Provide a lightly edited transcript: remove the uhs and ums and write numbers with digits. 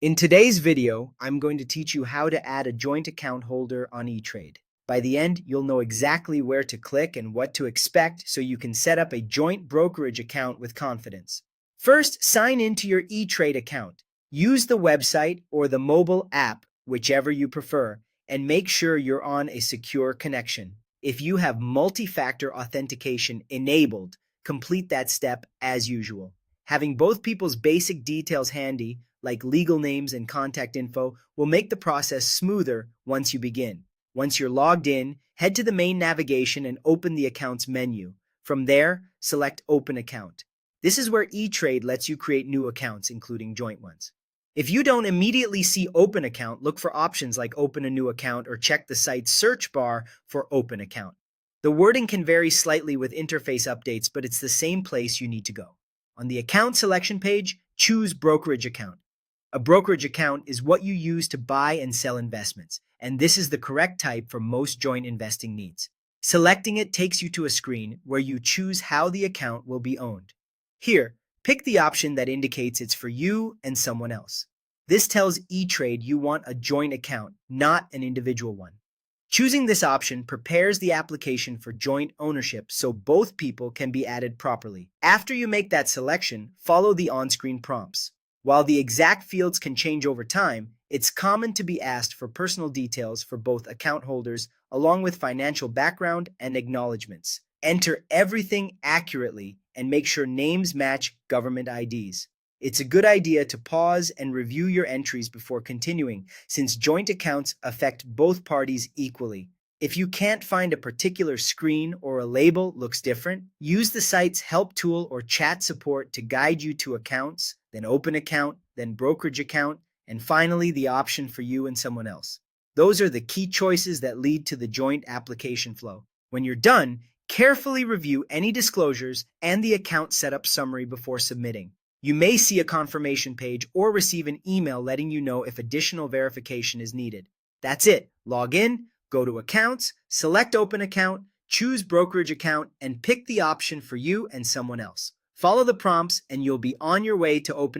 In today's video, I'm going to teach you how to add a joint account holder on Etrade. By the end, you'll know exactly where to click and what to expect so you can set up a joint brokerage account with confidence. First, sign into your Etrade account. Use the website or the mobile app, whichever you prefer, and make sure you're on a secure connection. If you have multi-factor authentication enabled, complete that step as usual. Having both people's basic details handy, like legal names and contact info, will make the process smoother once you begin. Once you're logged in, head to the main navigation and open the Accounts menu. From there, select Open Account. This is where Etrade lets you create new accounts, including joint ones. If you don't immediately see Open Account, look for options like Open a New Account or check the site's search bar for Open Account. The wording can vary slightly with interface updates, but it's the same place you need to go. On the Account selection page, choose Brokerage Account. A brokerage account is what you use to buy and sell investments, and this is the correct type for most joint investing needs. Selecting it takes you to a screen where you choose how the account will be owned. Here, pick the option that indicates it's for you and someone else. This tells Etrade you want a joint account, not an individual one. Choosing this option prepares the application for joint ownership so both people can be added properly. After you make that selection, follow the on-screen prompts. While the exact fields can change over time, it's common to be asked for personal details for both account holders, along with financial background and acknowledgements. Enter everything accurately and make sure names match government IDs. It's a good idea to pause and review your entries before continuing, since joint accounts affect both parties equally. If you can't find a particular screen or a label looks different, use the site's help tool or chat support to guide you to accounts, then open account, then brokerage account, and finally the option for you and someone else. Those are the key choices that lead to the joint application flow. When you're done, carefully review any disclosures and the account setup summary before submitting. You may see a confirmation page or receive an email letting you know if additional verification is needed. That's it. Log in, go to Accounts, select Open Account, choose Brokerage Account, and pick the option for you and someone else. Follow the prompts and you'll be on your way to opening